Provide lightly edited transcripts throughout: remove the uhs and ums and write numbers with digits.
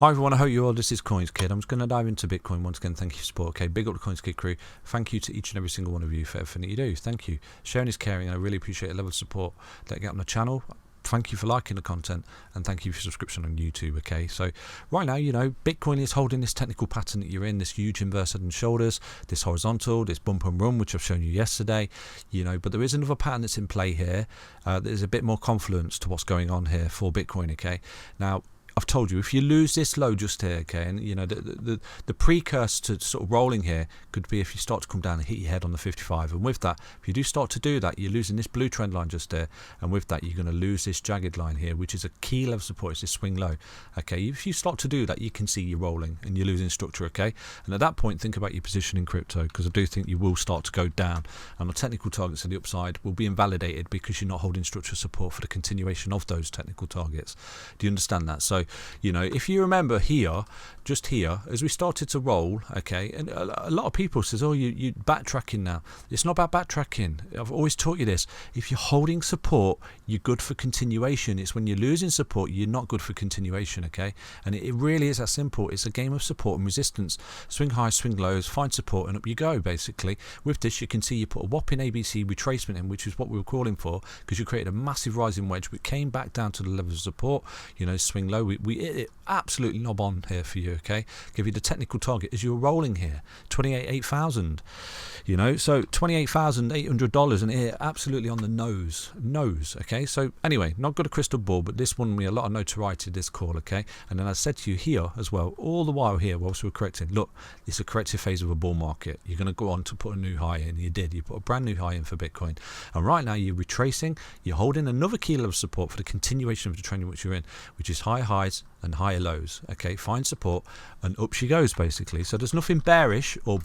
Hi everyone, I hope you all. This is CoinsKid. I'm just going to dive into Bitcoin once again. Thank you for support. Okay, big up the CoinsKid crew. Thank you to each and every single one of you for everything that you do. Thank you. Sharing is caring, and I really appreciate the level of support that I get on the channel. Thank you for liking the content, and thank you for subscription on YouTube. Okay, so right now, Bitcoin is holding this technical pattern that you're in, this huge inverse head and shoulders, this horizontal, this bump and run, which I've shown you yesterday. But there is another pattern that's in play here. There's a bit more confluence to what's going on here for Bitcoin. Okay, now I've told you, if you lose this low just here, okay, and the precursor to sort of rolling here could be if you start to come down and hit your head on the 55, and with that, if you do start to do that, you're losing this blue trend line just there, and with that, you're going to lose this jagged line here, which is a key level support. It's this swing low. Okay, if you start to do that, you can see you're rolling and you're losing structure. Okay, and at that point, think about your position in crypto, because I do think you will start to go down, and the technical targets on the upside will be invalidated because you're not holding structural support for the continuation of those technical targets. Do you understand that? So if you remember here, just here, as we started to roll, okay, and a lot of people says, oh, you backtracking now. It's not about backtracking. I've always taught you this. If you're holding support, you're good for continuation. It's when you're losing support, you're not good for continuation, okay? And it really is that simple. It's a game of support and resistance. Swing highs, swing lows, find support, and up you go, basically. With this, you can see you put a whopping ABC retracement in, which is what we were calling for, because you created a massive rising wedge. We came back down to the level of support, swing low. We hit it absolutely knob on here for you, okay? Give you the technical target as you're rolling here, 28,000, so $28,800, and here absolutely on the nose, okay? So anyway, not got a crystal ball, but this won me a lot of notoriety, this call, okay? And then I said to you here as well, all the while here, whilst we were correcting, look, it's a corrective phase of a bull market. You're going to go on to put a new high in. You did. You put a brand new high in for Bitcoin, and right now you're retracing. You're holding another key level of support for the continuation of the trend in which you're in, which is higher highs and higher lows. Okay, find support and up she goes, basically. So there's nothing bearish or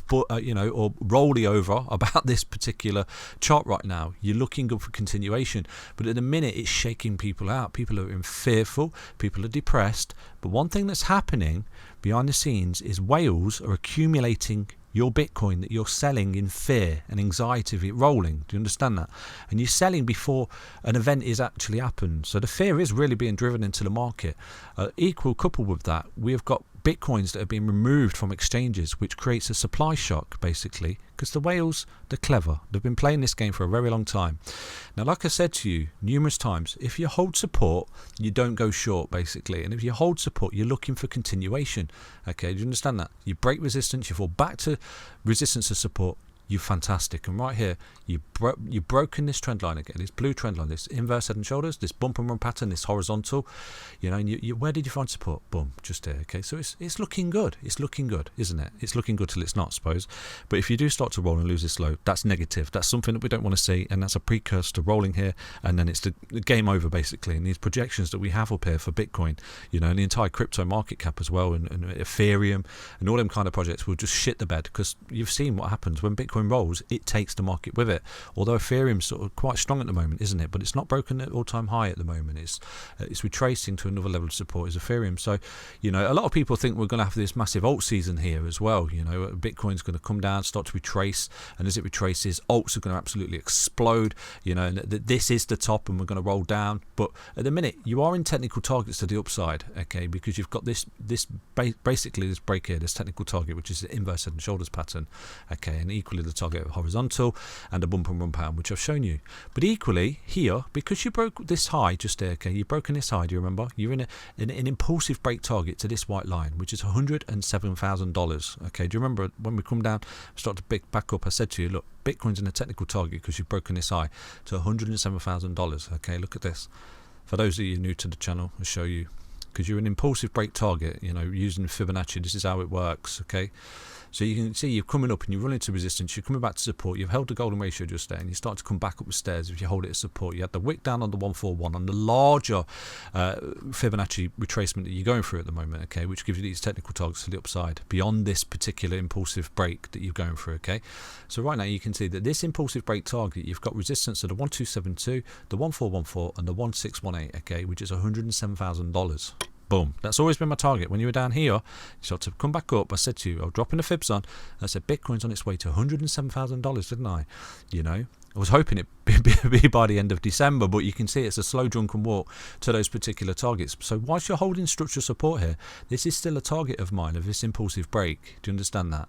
rolly over about this particular chart right now. You're looking good for continuation, but at the minute it's shaking people out. People are fearful, people are depressed, but one thing that's happening behind the scenes is whales are accumulating your Bitcoin that you're selling in fear and anxiety of it rolling. Do you understand that? And you're selling before an event is actually happened. So the fear is really being driven into the market. Coupled with that, we have got Bitcoins that are being removed from exchanges, which creates a supply shock, basically, because the whales, they're clever. They've been playing this game for a very long time. Now, like I said to you numerous times, if you hold support, you don't go short, basically. And if you hold support, you're looking for continuation. Okay, do you understand that? You break resistance, you fall back to resistance of support, you're fantastic. And right here, you've broken this trend line again, this blue trend line, this inverse head and shoulders, this bump and run pattern, this horizontal, and where did you find support? Boom, just here. Okay, so it's looking good. It's looking good, isn't it? It's looking good till it's not, I suppose. But if you do start to roll and lose this low, that's negative. That's something that we don't want to see, and that's a precursor to rolling here, and then it's the game over, basically. And these projections that we have up here for Bitcoin, and the entire crypto market cap as well, and Ethereum, and all them kind of projects will just shit the bed, because you've seen what happens when Bitcoin rolls. It takes the market with it. Although Ethereum's sort of quite strong at the moment, isn't it? But it's not broken at all-time high at the moment. It's retracing to another level of support as Ethereum. So, a lot of people think we're going to have this massive alt season here as well. Bitcoin's going to come down, start to retrace, and as it retraces, alts are going to absolutely explode. And this is the top, and we're going to roll down. But at the minute, you are in technical targets to the upside, okay? Because you've got basically this break here, this technical target, which is the inverse head and shoulders pattern, okay? And equally the target of horizontal and a bump and run pattern, which I've shown you. But equally here, because you broke this high just there, okay, you've broken this high, do you remember? You're in an impulsive break target to this white line, which is $107,000. Okay, do you remember when we come down, start to back up, I said to you, look, Bitcoin's in a technical target because you've broken this high to $107,000. Okay, look at this. For those of you new to the channel, I'll show you, because you're an impulsive break target, using Fibonacci. This is how it works, okay? So you can see you're coming up and you run into resistance, you're coming back to support, you've held the golden ratio just there, and you start to come back up the stairs if you hold it as support. You had the wick down on the 141 on the larger Fibonacci retracement that you're going through at the moment, okay, which gives you these technical targets to the upside beyond this particular impulsive break that you're going through, okay? So right now you can see that this impulsive break target, you've got resistance at the 1272, the 1414, and the 1618, okay, which is $107,000. Boom. That's always been my target. When you were down here, you start to come back up. I said to you, I was dropping the fibs on. I said, Bitcoin's on its way to $107,000, didn't I? I was hoping it be by the end of December, but you can see it's a slow drunken walk to those particular targets. So whilst you're holding structural support here, this is still a target of mine, of this impulsive break. Do you understand that?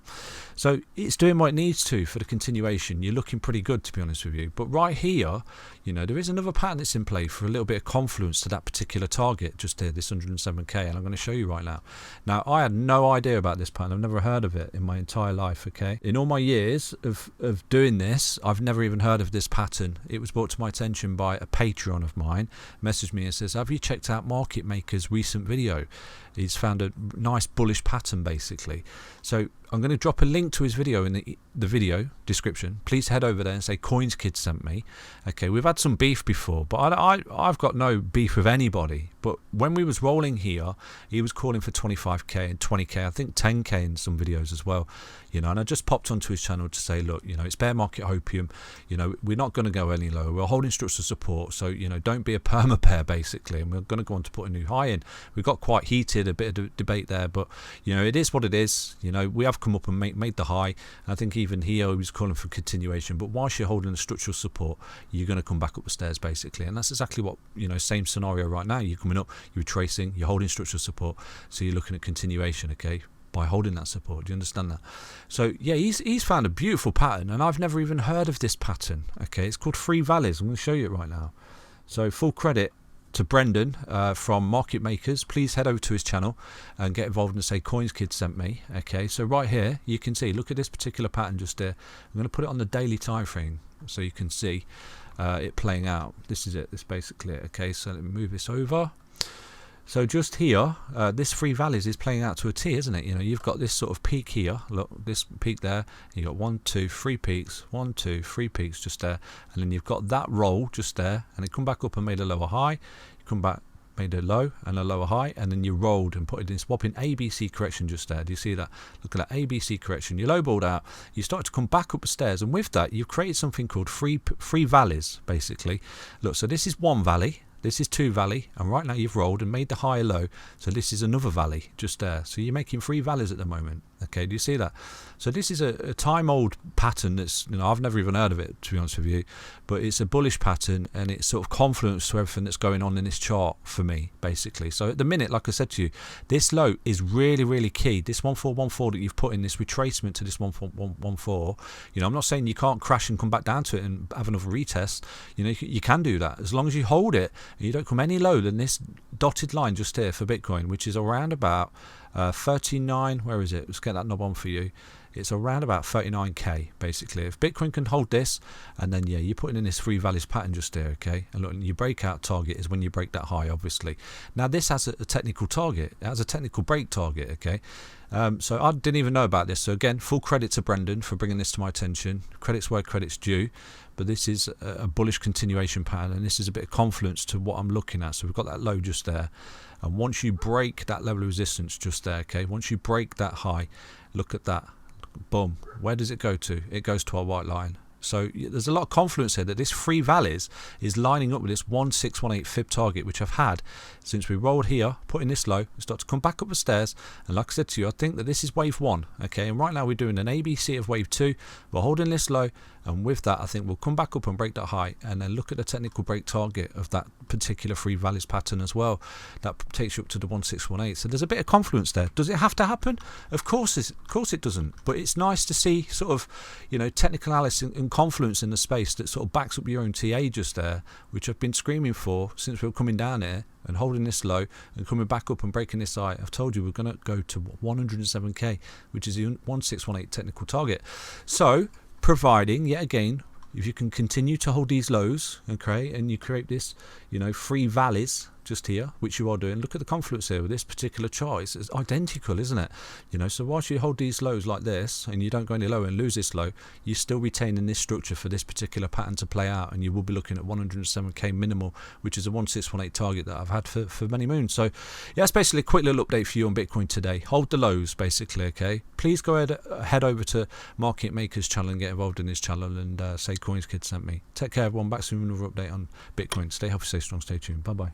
So it's doing what it needs to for the continuation. You're looking pretty good, to be honest with you. But right here, you know, there is another pattern that's in play for a little bit of confluence to that particular target just here, this 107k, and I'm going to show you right now. Now, I had no idea about this pattern. I've never heard of it in my entire life, okay? In all my years of doing this, I've never even heard of this pattern. It was brought to my attention by a Patreon of mine, messaged me and says, have you checked out Market Maker's recent video? He's found a nice bullish pattern, basically. So I'm going to drop a link to his video in the video description. Please head over there and say CoinsKid sent me. Okay, we've had some beef before, but I've got no beef with anybody. But when we was rolling here, he was calling for 25k and 20k, I think 10k in some videos as well. You know, and I just popped onto his channel to say, look, you know, it's bear market hopium. You know, we're not going to go any lower. We're holding structural support. So, you know, don't be a perma pair, basically. And we're going to go on to put a new high in. We got quite heated, a bit of debate there, but, you know, it is what it is. You know, we have come up and made the high. And I think even here he was calling for continuation. But whilst you're holding the structural support, you're going to come back up the stairs, basically. And that's exactly what, you know, same scenario right now. You're coming up, you're retracing, you're holding structural support. So you're looking at continuation, okay, by holding that support. Do you understand that? So yeah, he's found a beautiful pattern, and I've never even heard of this pattern. Okay, it's called Three Valleys. I'm going to show you it right now. So full credit to Brendan from Market Makers. Please head over to his channel and get involved and say CoinsKid sent me. Okay, so right here you can see, look at this particular pattern just there. I'm going to put it on the daily time frame so you can see it playing out. This is it. This is basically it. Okay, so let me move this over. So just here, this Three Valleys is playing out to a T, isn't it? You know, you've got this sort of peak here. Look, this peak there. You got 1, 2, 3 peaks. 1, 2, 3 peaks just there, and then you've got that roll just there, and it come back up and made a lower high. You come back, made a low and a lower high, and then you rolled and put it in swapping ABC correction just there. Do you see that? Look at that ABC correction. You lowballed out. You start to come back up the stairs, and with that, you've created something called three valleys, basically. Look, so this is one valley. This is two valley, and right now you've rolled and made the high low, so this is another valley just there. So you're making three valleys at the moment. Okay, do you see that? So this is a time-old pattern that's, you know, I've never even heard of it, to be honest with you, but it's a bullish pattern, and it's sort of confluence to everything that's going on in this chart for me, basically. So at the minute, like I said to you, this low is really, really key. This 1414 that you've put in, this retracement to this 1414, you know, I'm not saying you can't crash and come back down to it and have another retest. You know, you can do that as long as you hold it and you don't come any lower than this dotted line just here for Bitcoin, which is around about 39, where is it? Let's get that knob on for you. It's around about 39k, basically. If Bitcoin can hold this, and then yeah, you're putting in this three valleys pattern just there, okay? And look, your breakout target is when you break that high, obviously. Now this has a technical target. It has a technical break target, okay? So I didn't even know about this. So again, full credit to Brendan for bringing this to my attention. Credit's where credit's due. But this is a bullish continuation pattern, and this is a bit of confluence to what I'm looking at. So we've got that low just there. And once you break that level of resistance just there, okay, once you break that high, look at that, boom, where does it go to? It goes to our white line. So there's a lot of confluence here that this three valleys is lining up with this 1618 fib target, which I've had since we rolled here, put in this low, start to come back up the stairs. And like I said to you, I think that this is wave one, okay? And right now we're doing an ABC of wave two. We're holding this low, and with that, I think we'll come back up and break that high, and then look at the technical break target of that particular three valleys pattern as well. That takes you up to the 1618. So there's a bit of confluence there. Does it have to happen? Of course it doesn't. But it's nice to see sort of, you know, technical analysis and confluence in the space that sort of backs up your own TA just there, which I've been screaming for since we were coming down here and holding this low and coming back up and breaking this high. I've told you we're going to go to 107k, which is the 1618 technical target. So providing, yet again, if you can continue to hold these lows, okay, and you create this, you know, three valleys just here, which you are doing. Look at the confluence here with this particular chart. It's identical, isn't it? You know, so whilst you hold these lows like this and you don't go any lower and lose this low, you're still retaining this structure for this particular pattern to play out, and you will be looking at 107k minimal, which is a 1618 target that I've had for many moons. So yeah, that's basically a quick little update for you on Bitcoin today. Hold the lows, basically, okay? Please go ahead, head over to Market Makers channel and get involved in this channel and say CoinsKid sent me. Take care, everyone. Back soon with another update on Bitcoin. Stay healthy, stay strong, stay tuned. Bye-bye.